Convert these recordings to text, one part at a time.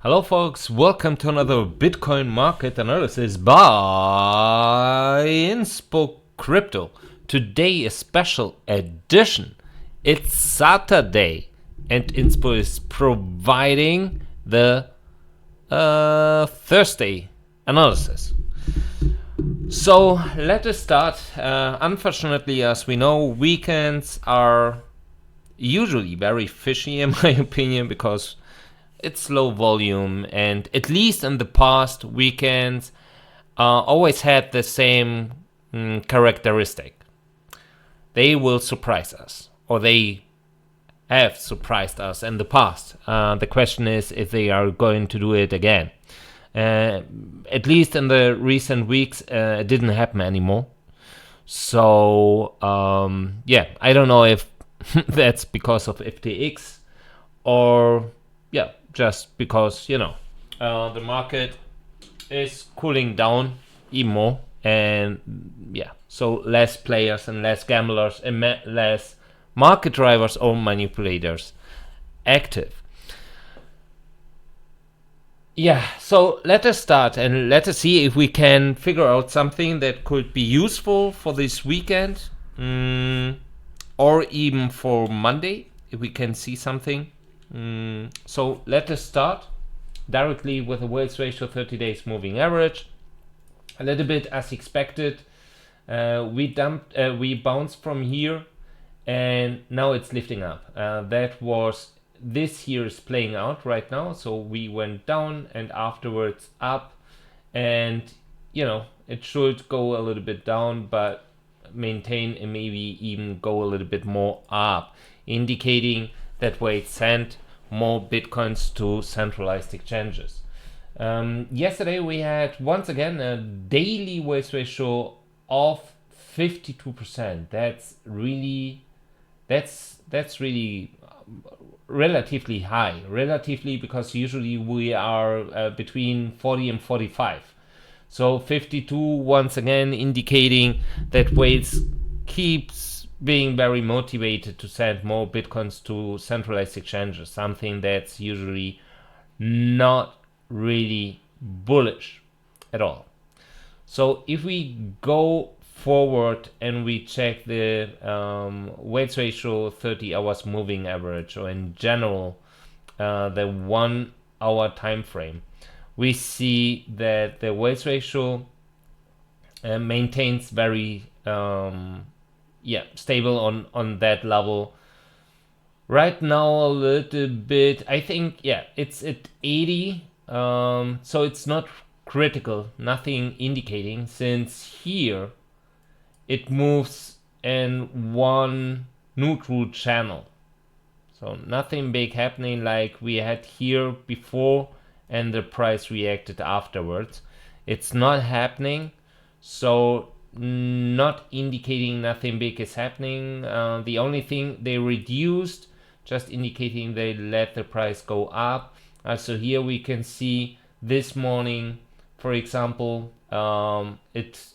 Hello folks, welcome to another Bitcoin market analysis by Inspocrypto. Today a special edition. It's Saturday and Inspo is providing the Thursday analysis. So let us start. Unfortunately, as we know, weekends are usually very fishy in my opinion because it's low volume, and at least in the past, weekends always had the same characteristic. They will surprise us, or they have surprised us in the past. The question is if they are going to do it again. At least in the recent weeks, it didn't happen anymore. So, I don't know if that's because of FTX or just because the market is cooling down even more, and so less players and less gamblers and less market drivers or manipulators active. So let us start and let us see if we can figure out something that could be useful for this weekend, or even for Monday, if we can see something. So let us start directly with the Wales ratio 30 days moving average. A little bit as expected. We bounced from here and now it's lifting up. This here is playing out right now. So we went down and afterwards up, and it should go a little bit down but maintain and maybe even go a little bit more up, indicating that way sent more bitcoins to centralized exchanges. Yesterday we had once again a daily Wales ratio of 52%. That's really relatively high, because usually we are between 40 and 45. So 52 once again indicating that Wales keeps being very motivated to send more bitcoins to centralized exchanges, something that's usually not really bullish at all. So if we go forward and we check the Wales ratio 30 hours moving average, or in general the 1 hour time frame, we see that the Wales ratio maintains very stable on that level. Right now a little bit, I think, it's at 80, so it's not critical, nothing indicating, since here it moves in one neutral channel. So nothing big happening like we had here before and the price reacted afterwards. It's not happening, so not indicating nothing big is happening. The only thing they reduced, just indicating they let the price go up. So here we can see this morning, for example, it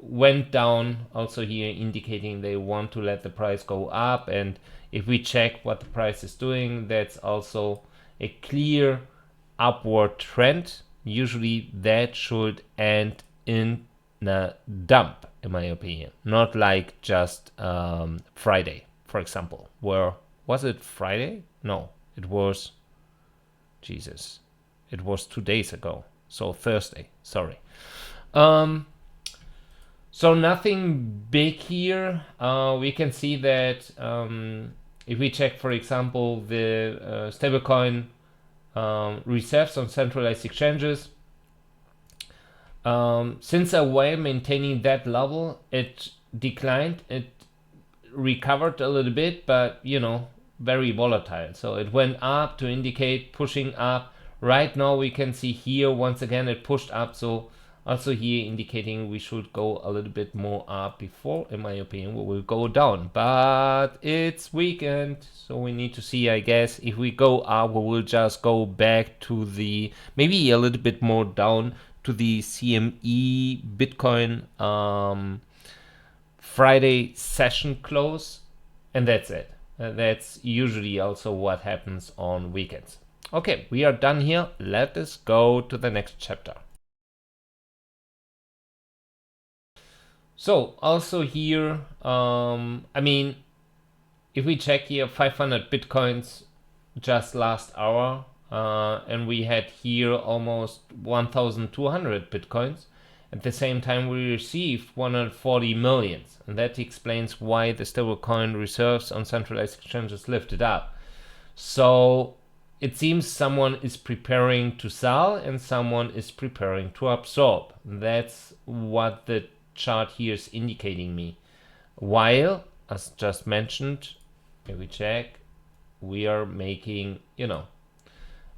went down, also here indicating they want to let the price go up. And if we check what the price is doing, that's also a clear upward trend. Usually that should end in a dump, in my opinion, not like just Friday, for example. Where was it? Friday? No, it was it was 2 days ago, so Thursday, sorry. So nothing big here. We can see that if we check, for example, the stablecoin reserves on centralized exchanges, since a while maintaining that level, it declined. It recovered a little bit, but very volatile. So it went up to indicate pushing up. Right now we can see here once again it pushed up, so also here indicating we should go a little bit more up before, in my opinion, we will go down. But it's weekend, so we need to see, I guess. If we go up, we will just go back to the, maybe a little bit more down to the CME Bitcoin Friday session close, and that's it. That's usually also what happens on weekends. Okay, we are done here. Let us go to the next chapter. So also here, I mean, if we check here 500 Bitcoins just last hour, and we had here almost 1,200 Bitcoins. At the same time, we received 140 millions, and that explains why the stablecoin reserves on centralized exchanges lifted up. So it seems someone is preparing to sell and someone is preparing to absorb. That's what the chart here is indicating me. While, as just mentioned, if we check, we are making,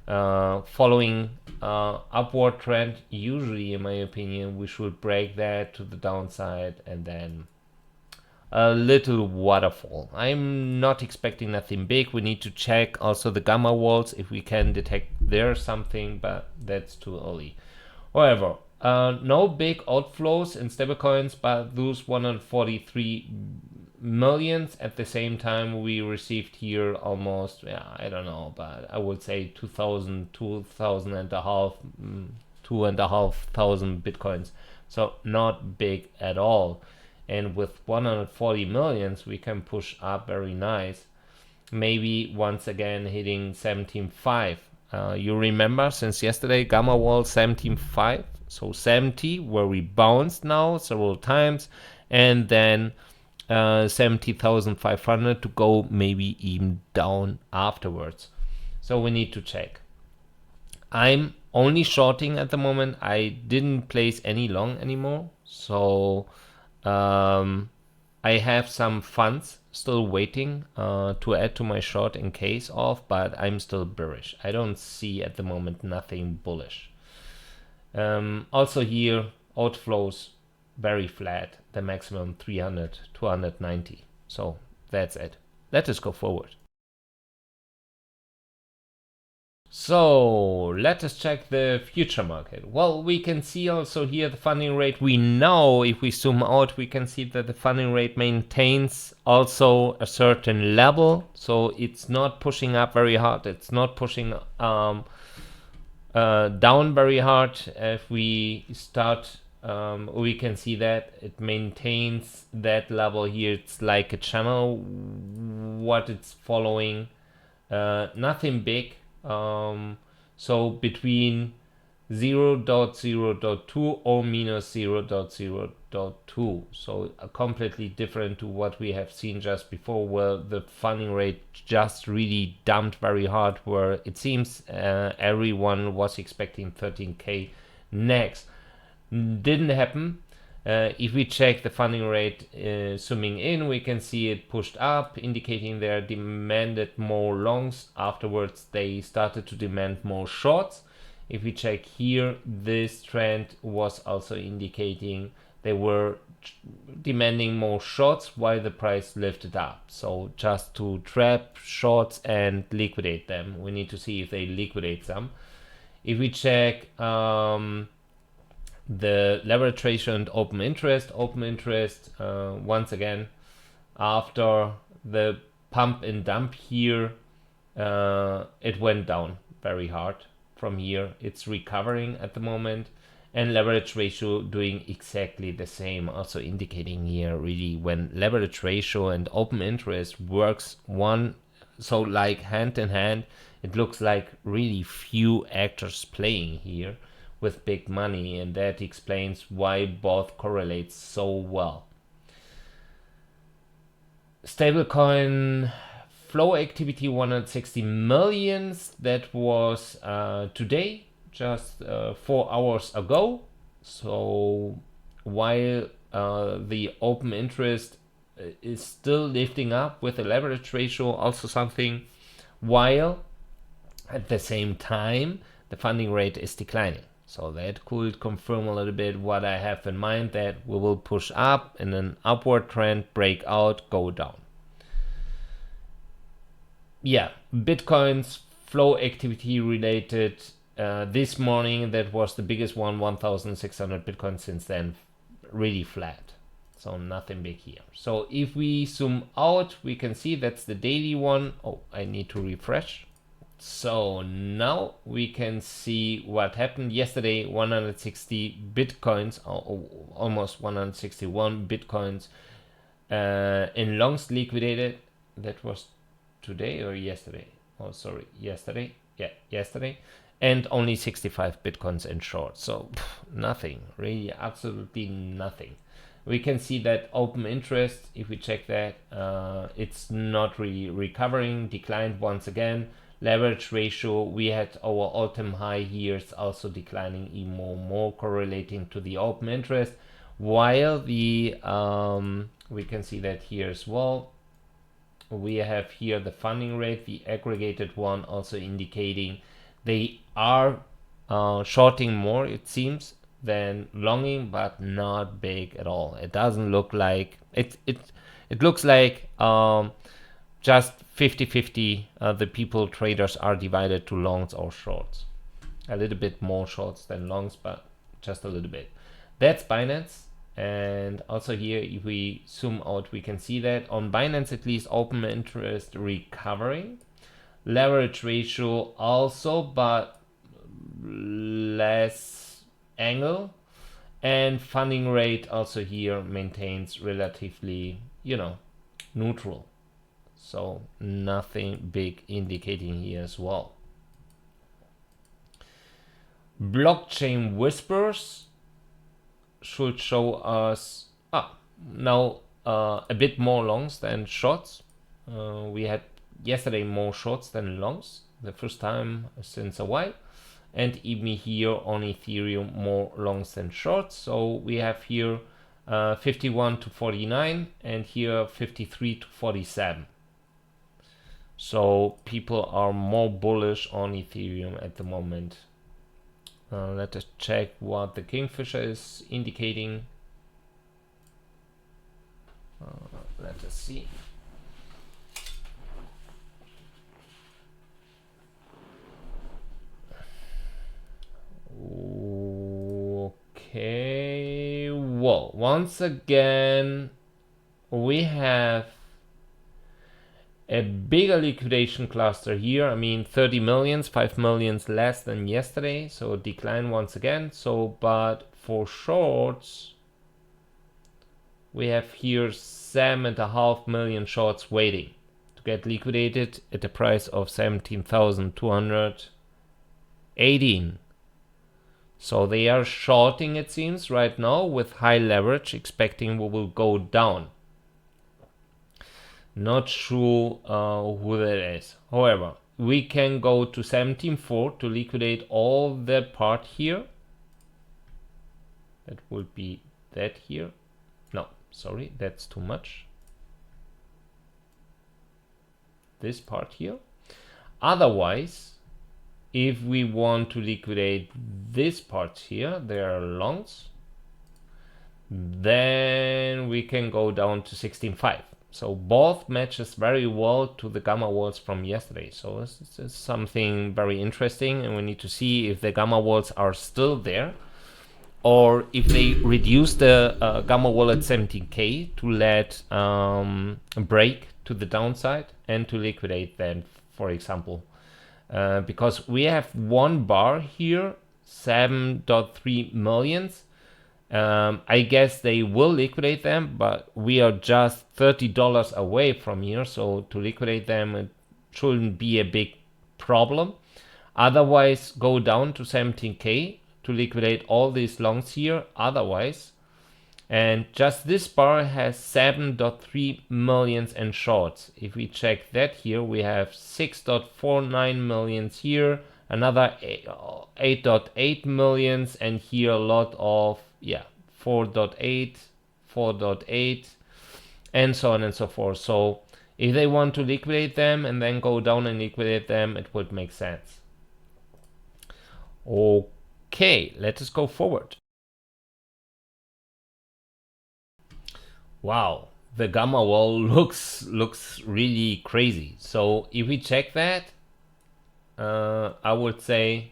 following upward trend. Usually, in my opinion, we should break that to the downside and then a little waterfall. I'm not expecting nothing big. We need to check also the gamma walls if we can detect there something, but that's too early. However, no big outflows in stablecoins, but those 143 millions. At the same time, we received here almost, I don't know, but I would say 2,000 and a half, 2,500 Bitcoins. So not big at all. And with 140 millions, we can push up very nice. Maybe once again hitting 17.5. You remember since yesterday, gamma wall 17.5. So 70, where we bounced now several times, and then 70,500 to go maybe even down afterwards. So we need to check. I'm only shorting at the moment. I didn't place any long anymore. So I have some funds still waiting to add to my short in case of, but I'm still bearish. I don't see at the moment nothing bullish. Also here, outflows very flat, the maximum 300, 290. So that's it. Let us go forward. So let us check the future market. Well, we can see also here the funding rate. We know if we zoom out, we can see that the funding rate maintains also a certain level. So it's not pushing up very hard. It's not pushing down very hard. If we start, we can see that it maintains that level here. It's like a channel, what it's following. Nothing big. So between 0.0.2 or minus 0.0.2. So completely different to what we have seen just before, where the funding rate just really dumped very hard, where it seems everyone was expecting 13K next. Didn't happen. If we check the funding rate zooming in, we can see it pushed up, indicating they demanded more longs. Afterwards, they started to demand more shorts. If we check here, this trend was also indicating they were demanding more shorts while the price lifted up. So just to trap shorts and liquidate them, we need to see if they liquidate some. If we check the leverage ratio and open interest, once again, after the pump and dump here, it went down very hard. From here, it's recovering at the moment, and leverage ratio doing exactly the same, also indicating here really when leverage ratio and open interest works so like hand in hand, it looks like really few actors playing here with big money, and that explains why both correlate so well. Stablecoin flow activity 160 millions. That was today, just 4 hours ago. So while the open interest is still lifting up with a leverage ratio, also something, while at the same time the funding rate is declining. So that could confirm a little bit what I have in mind, that we will push up in an upward trend, break out, go down. Yeah, Bitcoin's flow activity related this morning, that was the biggest one, 1,600 Bitcoin. Since then, really flat. So nothing big here. So if we zoom out, we can see that's the daily one. Oh, I need to refresh. So now we can see what happened yesterday. 160 bitcoins, almost 161 bitcoins in longs liquidated. That was today or yesterday? Oh, sorry, yesterday. Yeah, yesterday. And only 65 bitcoins in short. So nothing, really, absolutely nothing. We can see that open interest, if we check that, it's not really recovering, declined once again. Leverage ratio, we had our all-time high here, it's also declining even more correlating to the open interest. While the, we can see that here as well. We have here the funding rate, the aggregated one, also indicating they are shorting more, it seems, than longing, but not big at all. It doesn't look like it looks like just 50-50. The people traders are divided to longs or shorts, a little bit more shorts than longs, but just a little bit. That's Binance. And also here, if we zoom out, we can see that on Binance, at least, open interest recovering. Leverage ratio also, but less angle. And funding rate also here maintains relatively, neutral. So nothing big indicating here as well. Blockchain whispers should show us now a bit more longs than shorts. We had yesterday more shorts than longs, the first time since a while, and even here on Ethereum more longs than shorts. So we have here 51 to 49 and here 53 to 47. So people are more bullish on Ethereum at the moment. Let us check what the Kingfisher is indicating. Let us see. Okay, well, once again, we have a bigger liquidation cluster here. I mean, 30 millions, 5 millions less than yesterday. So decline once again. So, but for shorts, we have here 7.5 million shorts waiting to get liquidated at the price of 17,218. So they are shorting, it seems, right now with high leverage, expecting we will go down. Not sure who that is. However, we can go to 17.4 to liquidate all that part here. That would be that here. No, sorry, that's too much. This part here. Otherwise, if we want to liquidate this part here, there are longs, then we can go down to 16.5. So both matches very well to the gamma walls from yesterday. So this is something very interesting, and we need to see if the gamma walls are still there, or if they reduce the gamma wall at 17K to let break to the downside and to liquidate them, for example. Because we have one bar here, 7.3 millions. I guess they will liquidate them, but we are just $30 away from here, so to liquidate them, it shouldn't be a big problem. Otherwise, go down to 17K to liquidate all these longs here. Otherwise, and just this bar has 7.3 millions in shorts. If we check that here, we have 6.49 millions here, another 8.8 millions, and here a lot of 4.8, 4.8, and so on and so forth. So if they want to liquidate them and then go down and liquidate them, it would make sense. Okay, let us go forward. Wow, the gamma wall looks really crazy. So if we check that, I would say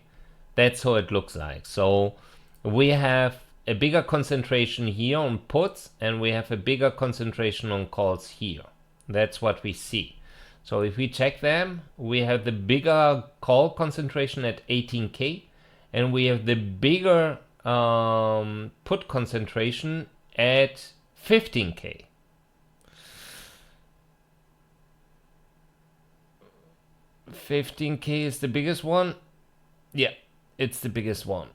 that's how it looks like. So we have a bigger concentration here on puts, and we have a bigger concentration on calls here. That's what we see. So if we check them, we have the bigger call concentration at 18K, and we have the bigger put concentration at 15K. $15K is the biggest one. Yeah, it's the biggest one.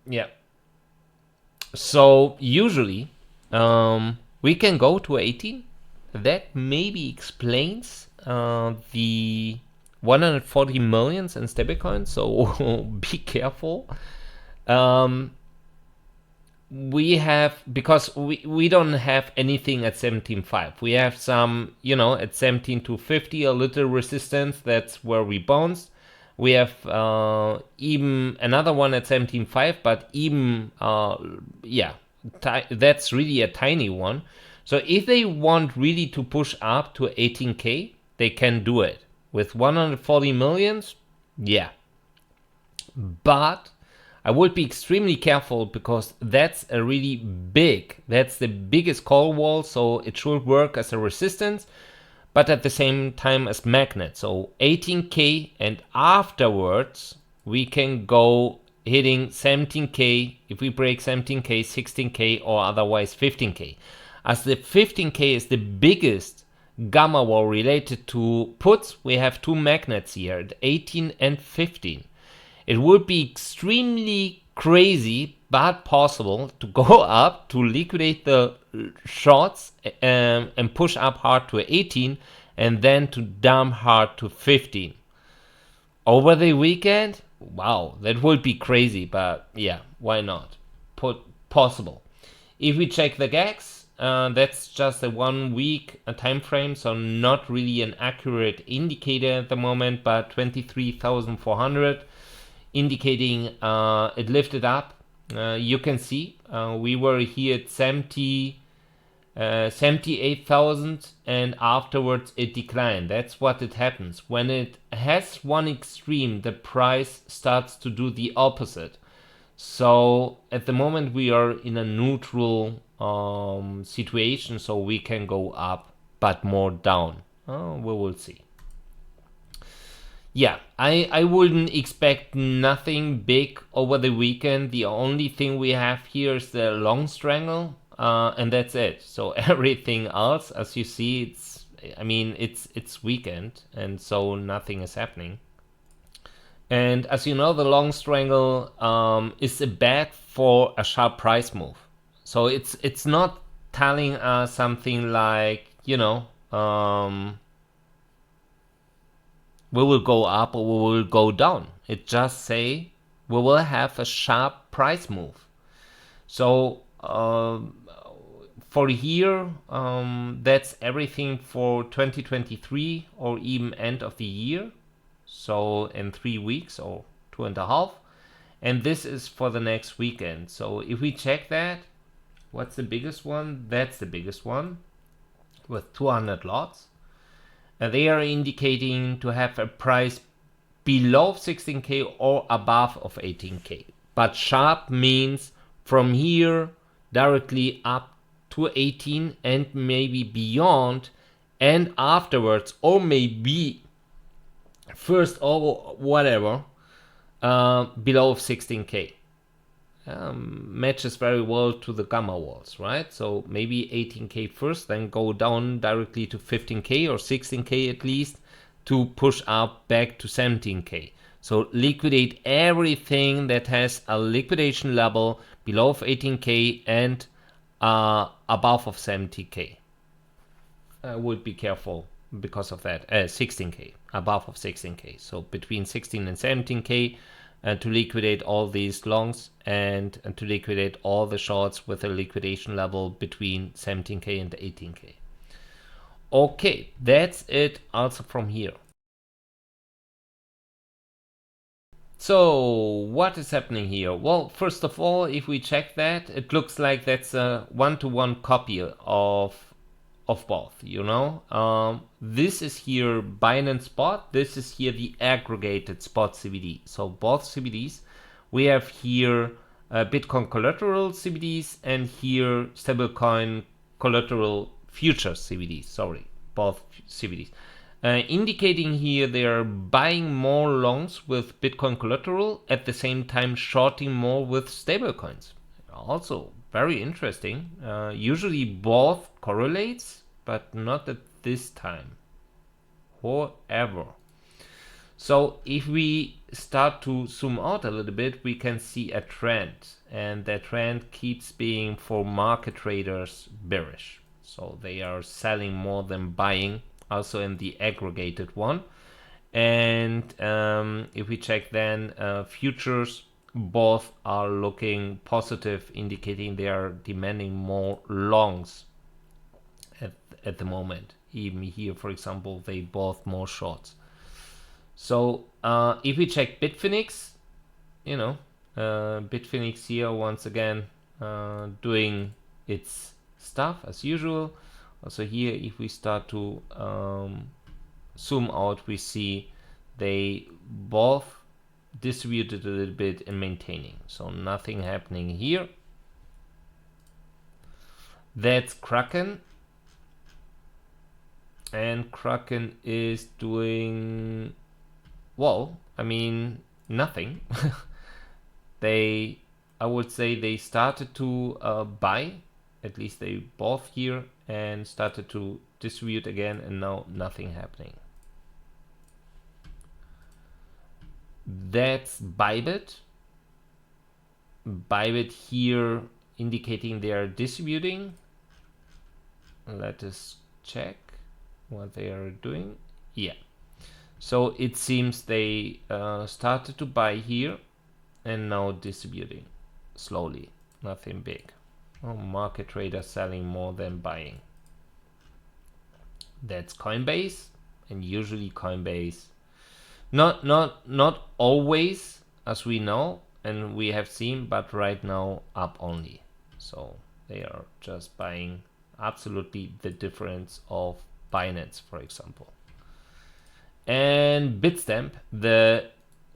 Yeah. So usually we can go to 18. That maybe explains the 140 millions in stablecoins. So be careful. We have, because we don't have anything at 17.5. We have some, at 17 to 50, a little resistance. That's where we bounced. We have even another one at 17.5, but even, that's really a tiny one. So if they want really to push up to 18K, they can do it. With 140 millions, yeah. But I would be extremely careful, because that's that's the biggest call wall, so it should work as a resistance, but at the same time as magnet. So 18K, and afterwards we can go hitting 17K. If we break 17K, 16K, or otherwise 15K. As the 15K is the biggest gamma wall related to puts, we have two magnets here at 18 and 15. It would be extremely crazy, but possible, to go up to liquidate the shorts and push up hard to 18, and then to dump hard to 15. Over the weekend, wow, that would be crazy, but yeah, why not? Possible. If we check the GAX, that's just a 1 week time frame, so not really an accurate indicator at the moment, but 23,400. Indicating it lifted up. You can see we were here at 78,000, and afterwards it declined. That's what it happens. When it has one extreme, the price starts to do the opposite. So at the moment we are in a neutral situation, so we can go up but more down. We will see. Yeah, I wouldn't expect nothing big over the weekend. The only thing we have here is the long strangle, and that's it. So everything else, as you see, it's weekend, and so nothing is happening. And as you know, the long strangle is a bet for a sharp price move. So it's not telling us something like, we will go up or we will go down. It just say we will have a sharp price move. So for here, that's everything for 2023, or even end of the year. So in 3 weeks or 2.5. And this is for the next weekend. So if we check that, what's the biggest one? That's the biggest one with 200 lots. They are indicating to have a price below 16K or above of 18K. But sharp means from here directly up to 18 and maybe beyond, and afterwards, or maybe first or whatever, below 16K. Matches very well to the gamma walls, right? So maybe 18K first, then go down directly to 15K or 16K at least, to push up back to 17K. So liquidate everything that has a liquidation level below 18K and above of 70K. I would be careful because of that. 16K, above of 16K. So between 16 and 17K, to liquidate all these longs, and to liquidate all the shorts with a liquidation level between 17K and 18K. Okay, that's it also from here. So what is happening here? Well, first of all, if we check that, it looks like that's a one-to-one copy of both, this is here Binance Spot, this is here the aggregated spot CBD. So both CBDs, we have here Bitcoin collateral CBDs, and here stablecoin collateral futures CBDs, sorry. both CBDs. Indicating here they are buying more longs with Bitcoin collateral, at the same time shorting more with stablecoins. Also very interesting. Usually both correlates, but not at this time. However, so if we start to zoom out a little bit, we can see a trend, and that trend keeps being, for market traders, bearish. So they are selling more than buying, also in the aggregated one. And if we check then futures, both are looking positive, indicating they are demanding more longs at the moment. Even here, for example, they bought more shorts. So if we check Bitfinex, you know, Bitfinex here once again doing its stuff as usual. Also here, if we start to zoom out, we see they both distributed a little bit and maintaining. So nothing happening here. That's Kraken. And Kraken is doing, well, I mean, nothing. I would say they started to buy, at least they bought here and started to distribute again, and now nothing happening. That's Bybit. Bybit here indicating they are distributing. Let us check what they are doing. Yeah. So it seems they started to buy here and now distributing slowly. Nothing big. Oh, market traders selling more than buying. That's Coinbase, and usually Coinbase, not always, as we know and we have seen, but right now up only. So they are just buying absolutely the difference of Binance, for example. And Bitstamp, the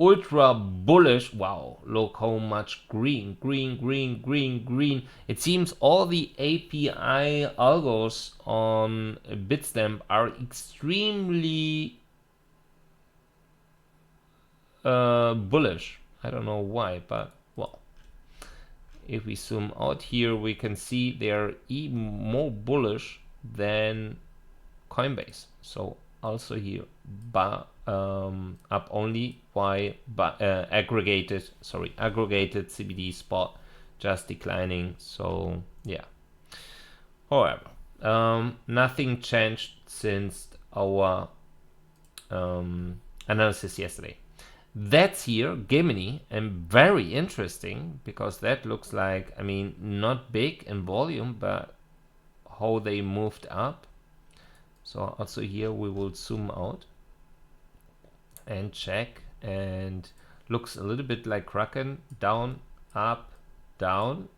ultra bullish, wow, look how much green. It seems all the API algos on Bitstamp are extremely bullish. I don't know why, but well, if we zoom out here, we can see they are even more bullish than Coinbase. So also here, up only. Why? But aggregated CBD spot just declining. So yeah. However, nothing changed since our analysis yesterday. That's here, Gemini, and very interesting because that looks like, I mean, not big in volume, but how they moved up. So also here we will zoom out and check, and looks a little bit like Kraken, down, up, and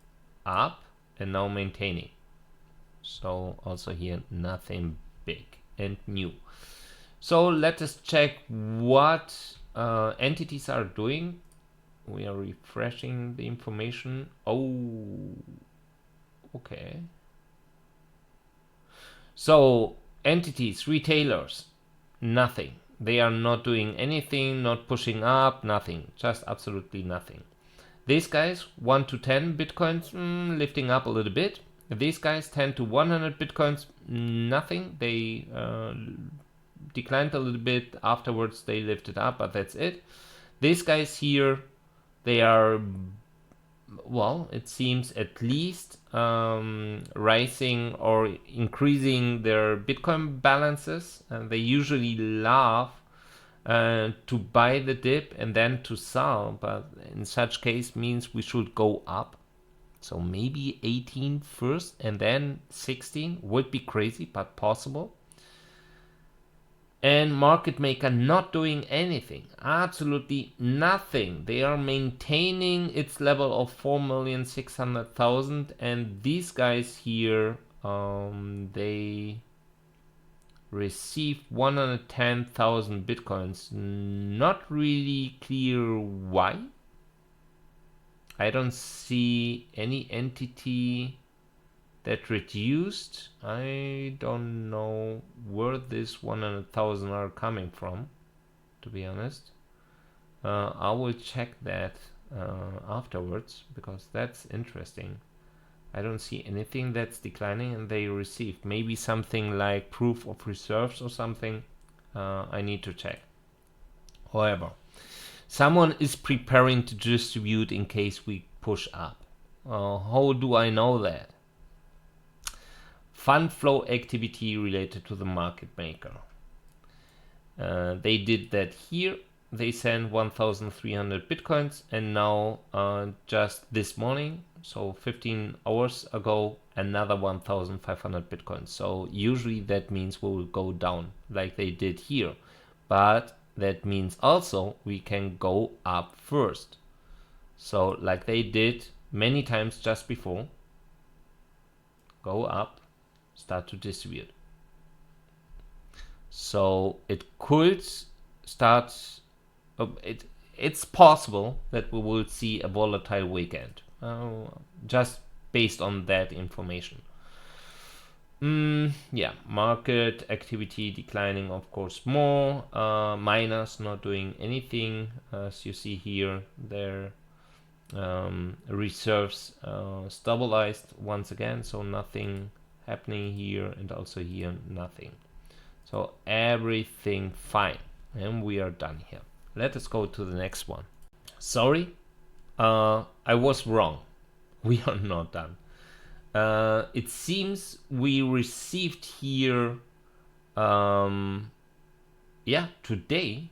now maintaining. So also here nothing big and new. So let us check what entities are doing. We are refreshing the information. Oh, okay. So entities, retailers, nothing. They are not doing anything, not pushing up, nothing, just absolutely nothing. These guys, 1 to 10 bitcoins, lifting up a little bit. These guys, 10 to 100 bitcoins, nothing. They declined a little bit. Afterwards, they lifted up, but that's it. These guys here, they are, well, it seems at least rising or increasing their Bitcoin balances, and they usually love to buy the dip and then to sell, but in such case means we should go up. So maybe 18 first and then 16 would be crazy, but possible. And market maker not doing anything, absolutely nothing. They are maintaining its level of 4,600,000, and these guys here, they received 110,000 bitcoins. Not really clear why. I don't see any entity that reduced. I don't know where this 100,000 are coming from, to be honest. I will check that afterwards, because that's interesting. I don't see anything that's declining, and they received maybe something like proof of reserves or something. I need to check. However, someone is preparing to distribute in case we push up. How do I know that? Fund flow activity related to the market maker. They did that here. They sent 1,300 bitcoins, and now just this morning, so 15 hours ago, another 1,500 bitcoins. So usually that means we will go down like they did here, but that means also we can go up first. So like they did many times just before, go up, start to distribute. So it could start, it's possible that we will see a volatile weekend, just based on that information. Yeah, market activity declining, of course, more. Miners not doing anything, as you see here. Their reserves stabilized once again, so nothing happening here, and also here nothing. So everything fine, and we are done here. Let us go to the next one. Sorry, I was wrong. We are not done. It seems we received here, yeah, today,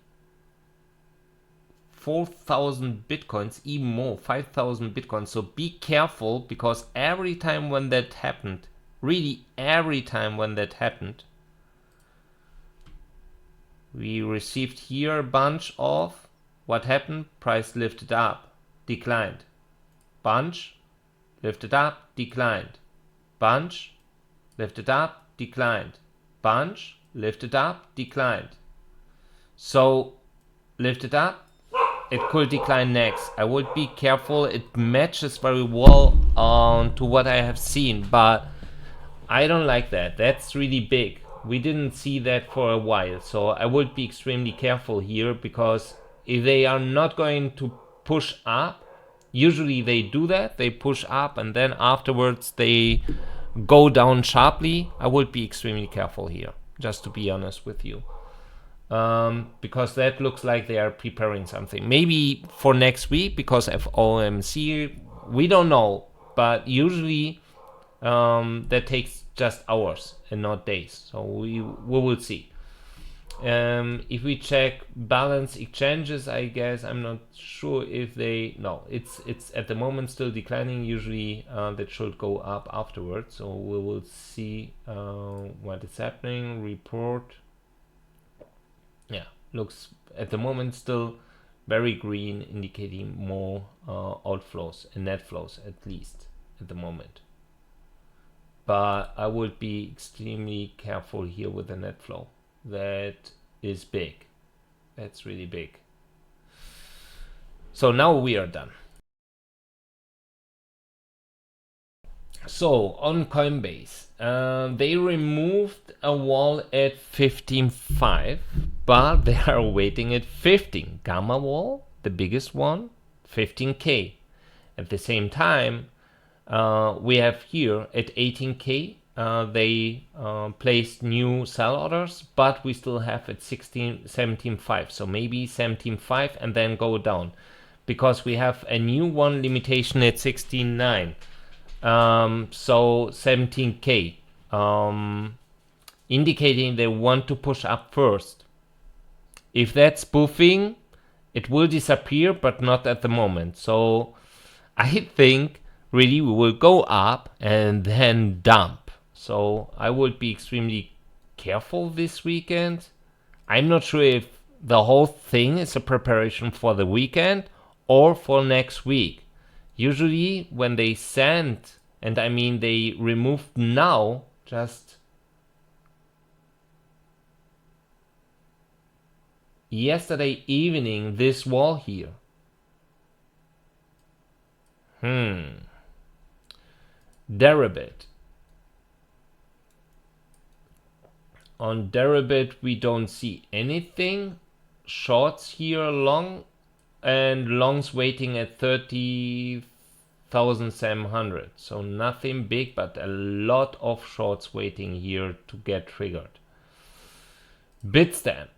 4,000 bitcoins, even more, 5,000 bitcoins. So be careful, because every time when that happened, really every time when that happened, we received here a bunch of, what happened? Price lifted up, declined. Bunch, lifted up, declined. Bunch, lifted up, declined. Bunch, lifted up, declined. So, lifted up, it could decline next. I would be careful. It matches very well to what I have seen, but I don't like that. That's really big. We didn't see that for a while, so I would be extremely careful here, because if they are not going to push up, usually they do that, they push up and then afterwards they go down sharply. I would be extremely careful here, just to be honest with you, because that looks like they are preparing something. Maybe for next week, because FOMC, we don't know, but usually that takes just hours and not days, so we will see. If we check balance exchanges, I guess, I'm not sure if they, no, it's at the moment still declining. Usually that should go up afterwards, so we will see what is happening. Report, yeah, looks at the moment still very green, indicating more outflows and net flows, at least at the moment. But I would be extremely careful here with the net flow. That is big. That's really big. So now we are done. So on Coinbase, they removed a wall at 15.5, but they are waiting at 15. Gamma wall, the biggest one, 15K. At the same time, we have here at 18K, they placed new sell orders, but we still have at 17.5. So maybe 17.5 and then go down, because we have a new one limitation at 16.9. So 17K, indicating they want to push up first. If that's spoofing, it will disappear, but not at the moment. So I think really we will go up and then dump. So I would be extremely careful this weekend. I'm not sure if the whole thing is a preparation for the weekend or for next week. Usually when they send, and I mean they removed now, just yesterday evening, this wall here. Deribit. On Deribit, we don't see anything. Shorts here long, and longs waiting at 30,700. So nothing big, but a lot of shorts waiting here to get triggered. Bitstamp.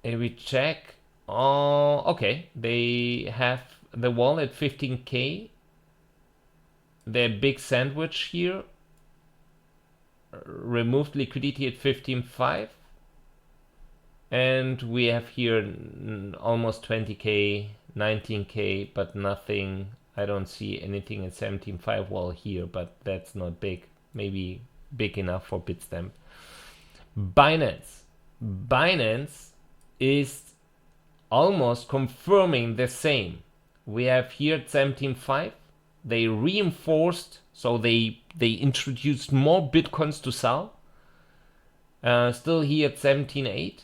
If we check, oh, okay, they have the wall at 15K. Their big sandwich here. Removed liquidity at 15.5. And we have here almost 20K, 19K, but nothing. I don't see anything at 17.5 wall here, but that's not big. Maybe big enough for Bitstamp. Binance. Binance is almost confirming the same. We have here at 17.5. They reinforced, so they introduced more Bitcoins to sell. Still here at 17.8.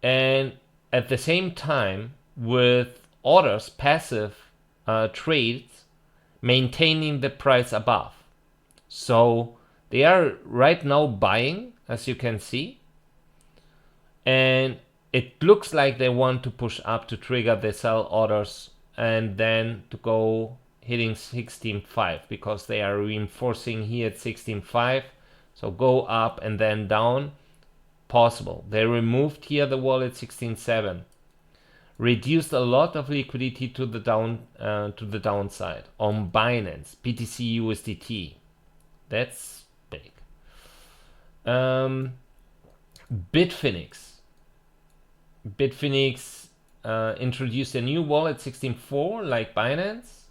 And at the same time, with orders, passive trades, maintaining the price above. So they are right now buying, as you can see. And it looks like they want to push up to trigger the sell orders and then to go hitting 16.5 because they are reinforcing here at 16.5. So go up and then down. Possible. They removed here the wall at 16.7. Reduced a lot of liquidity to the downside on Binance, BTC USDT. That's big. Bitfinex. Bitfinex introduced a new wall at 16.4 like Binance.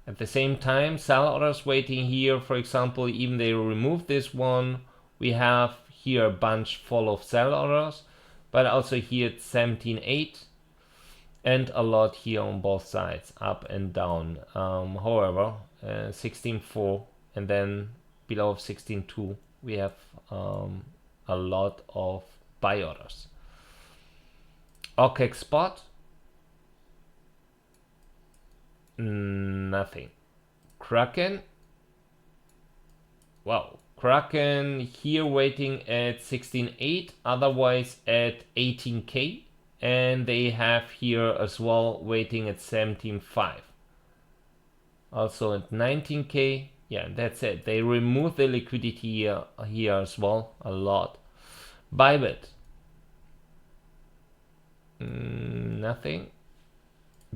At the same time, sell orders waiting here. For example, even they removed this one. We have here a bunch full of sell orders, but also here at 17.8 and a lot here on both sides, up and down. However, 16.4 and then below 16.2 we have a lot of buy orders. OKEX spot, nothing. Kraken, wow. Kraken here waiting at 16.8, otherwise at 18K, and they have here as well waiting at 17.5. Also at 19K, yeah, that's it. They remove the liquidity here as well, a lot. Bybit, nothing.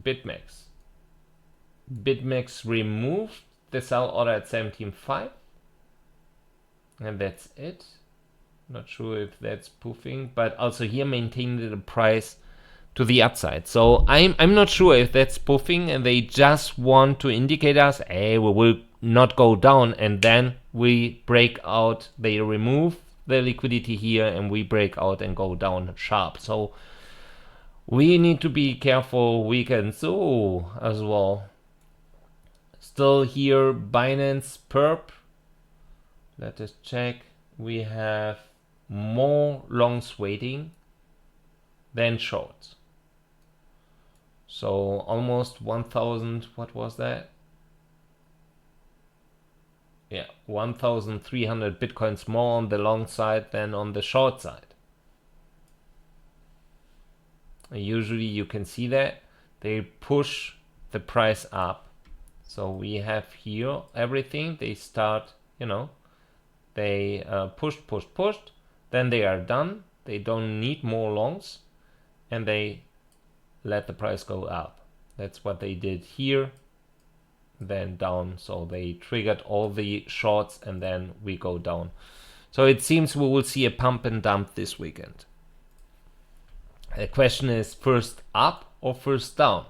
BitMEX. BitMEX removed the sell order at 17.5. And that's it. Not sure if that's spoofing, but also here maintaining the price to the upside. So I'm not sure if that's spoofing and they just want to indicate us, hey, we will not go down, and then we break out. They remove the liquidity here and we break out and go down sharp. So we need to be careful weekends as well. Still here, Binance Perp. Let us check. We have more longs waiting than shorts. So almost 1,000, what was that? Yeah, 1,300 Bitcoins more on the long side than on the short side. Usually you can see that they push the price up. So we have here everything. They start, they pushed, then they are done. They don't need more longs and they let the price go up. That's what they did here, then down. So they triggered all the shorts and then we go down. So it seems we will see a pump and dump this weekend. The question is first up or first down?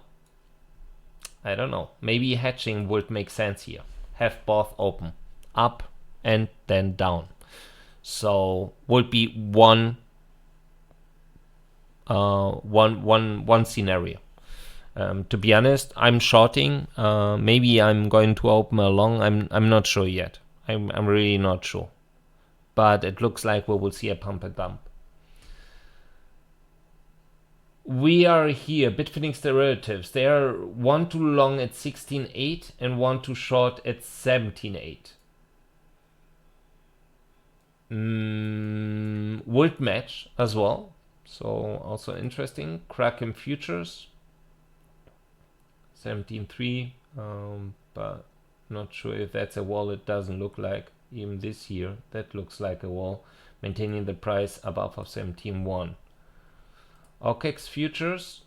I don't know. Maybe hedging would make sense here. Have both open, up and then down. So would be one scenario. To be honest, I'm shorting. Maybe I'm going to open a long. I'm not sure yet. I'm really not sure. But it looks like we will see a pump and dump. We are here, Bitfinex derivatives. They are 1 too long at 16.8 and 1 too short at 17.8. would match as well. So also interesting. Kraken futures 17.3, but not sure if that's a wall. It doesn't look like. Even this here, that looks like a wall, maintaining the price above of 17.1. OKEX futures.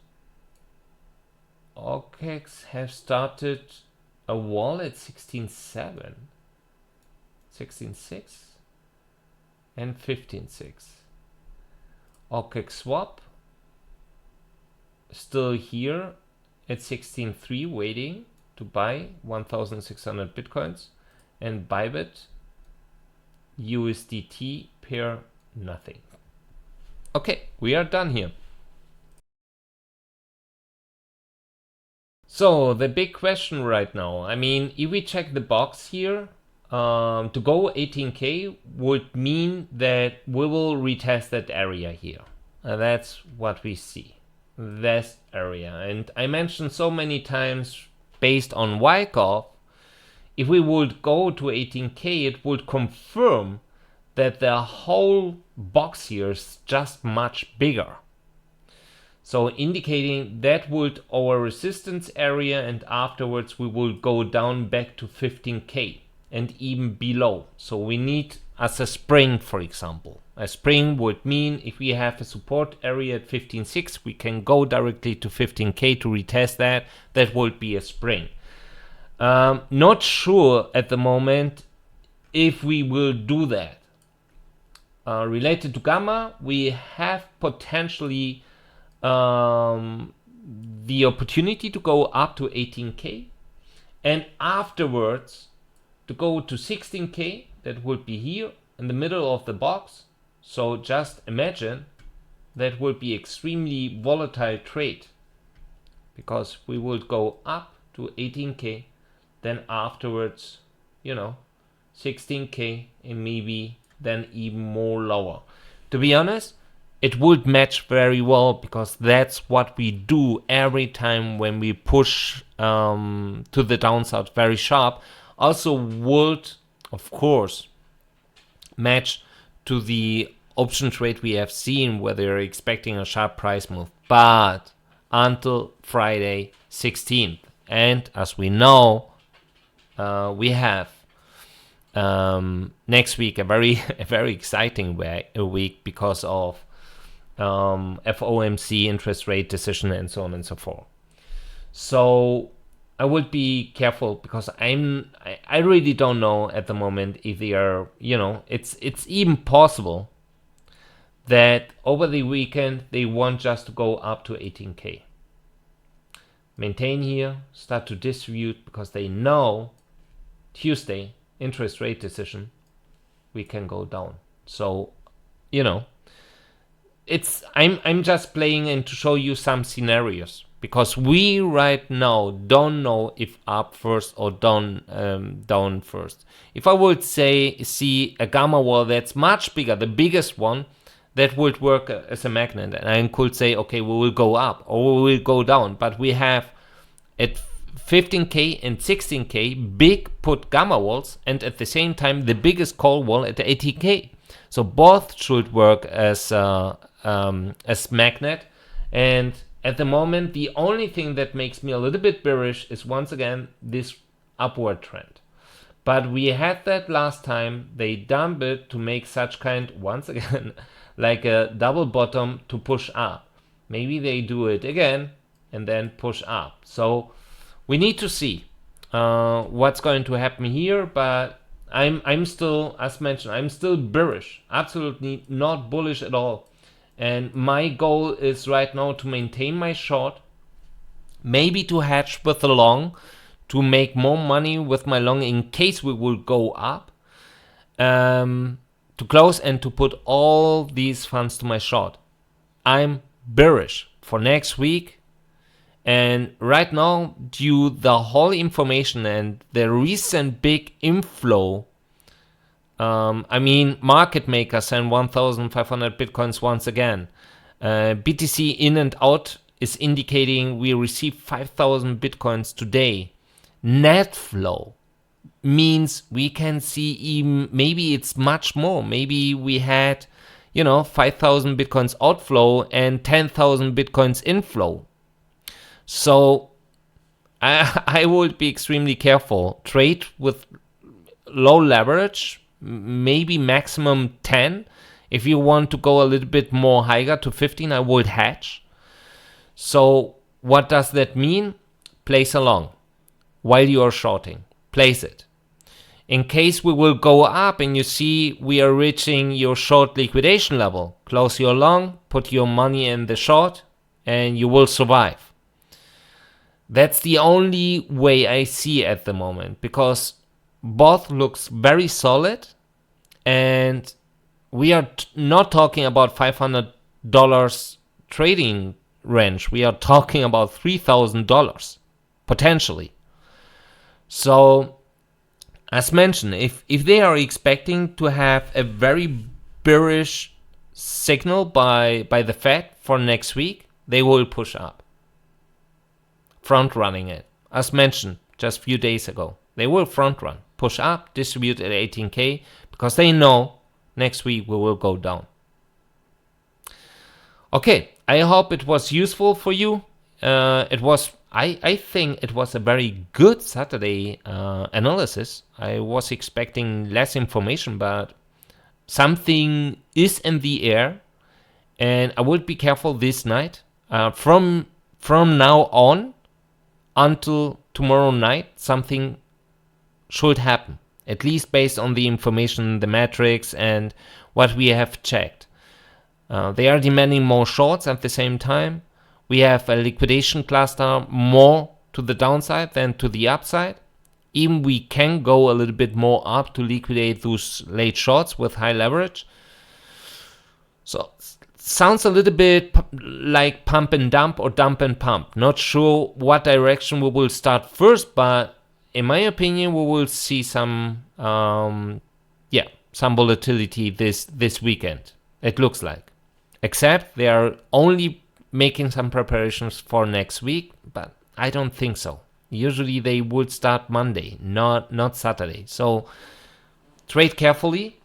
OKEX have started a wall at 16.7, 16.6, and 15.6. OKEX swap still here at 16.3, waiting to buy 1,600 bitcoins, and Bybit USDT pair nothing. Okay, we are done here. So the big question right now, I mean, if we check the box here, to go 18K would mean that we will retest that area here. That's what we see, this area. And I mentioned so many times, based on Wyckoff, if we would go to 18K, it would confirm that the whole box here is just much bigger. So indicating that would our resistance area, and afterwards we will go down back to 15K and even below. So we need as a spring, for example. A spring would mean if we have a support area at 15.6, we can go directly to 15K to retest that. That would be a spring. Not sure at the moment if we will do that. Related to Gamma, we have potentially the opportunity to go up to 18K, and afterwards to go to 16K. That would be here in the middle of the box. So just imagine that would be extremely volatile trade, because we would go up to 18K, then afterwards, 16K, and maybe then even more lower. To be honest, it would match very well, because that's what we do every time when we push to the downside very sharp. Also would, of course, match to the option trade we have seen, where they're expecting a sharp price move, but until Friday 16th. And as we know, we have next week a very exciting week because of FOMC interest rate decision and so on and so forth. So I would be careful, because I really don't know at the moment if they are, it's even possible that over the weekend they want just to go up to 18K. Maintain here, start to distribute, because they know Tuesday interest rate decision, we can go down. So, I'm just playing in to show you some scenarios, because we right now don't know if up first or down first. If I would see a gamma wall that's much bigger, the biggest one, that would work as a magnet, and I could say, okay, we will go up or we will go down. But we have at 15K and 16K big put gamma walls, and at the same time the biggest call wall at 80K. So both should work as magnet. And at the moment, the only thing that makes me a little bit bearish is once again this upward trend. But we had that last time. They dump it to make such kind, once again, like a double bottom to push up. Maybe they do it again and then push up. So we need to see what's going to happen here. But I'm still, as mentioned, I'm still bearish. Absolutely not bullish at all. And my goal is right now to maintain my short, maybe to hedge with the long, to make more money with my long in case we will go up, to close and to put all these funds to my short. I'm bearish for next week. And right now, due the whole information and the recent big inflow, market makers send 1,500 bitcoins once again. BTC in and out is indicating we received 5,000 bitcoins today. Net flow means we can see even, maybe it's much more. Maybe we had, 5,000 Bitcoins outflow and 10,000 Bitcoins inflow. So I would be extremely careful. Trade with low leverage, maybe maximum 10. If you want to go a little bit more higher to 15, I would hedge. So what does that mean? Place a long while you are shorting. Place it. In case we will go up and you see we are reaching your short liquidation level, close your long, put your money in the short, and you will survive. That's the only way I see at the moment, because both looks very solid, and we are not talking about $500 trading range. We are talking about $3,000 potentially. So, as mentioned, if they are expecting to have a very bearish signal by the Fed for next week, they will push up. Front running it. As mentioned just a few days ago, they will front run, push up, distribute at 18K, because they know next week we will go down. Okay, I hope it was useful for you. I think it was a very good Saturday analysis. I was expecting less information, but something is in the air, and I would be careful this night. From now on until tomorrow night, something should happen, at least based on the information, the metrics, and what we have checked. They are demanding more shorts at the same time. We have a liquidation cluster more to the downside than to the upside. Even we can go a little bit more up to liquidate those late shorts with high leverage. So sounds a little bit like pump and dump or dump and pump. Not sure what direction we will start first, but in my opinion, we will see some volatility this weekend. It looks like. Except they are only making some preparations for next week, but I don't think so. Usually they would start Monday, not Saturday. So trade carefully.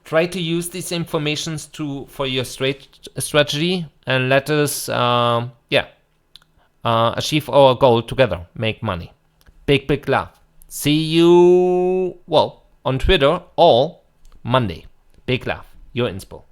Try to use these informations for your strategy, and let us achieve our goal together. Make money. Big love. See you on Twitter or Monday. Big love. Your Inspo.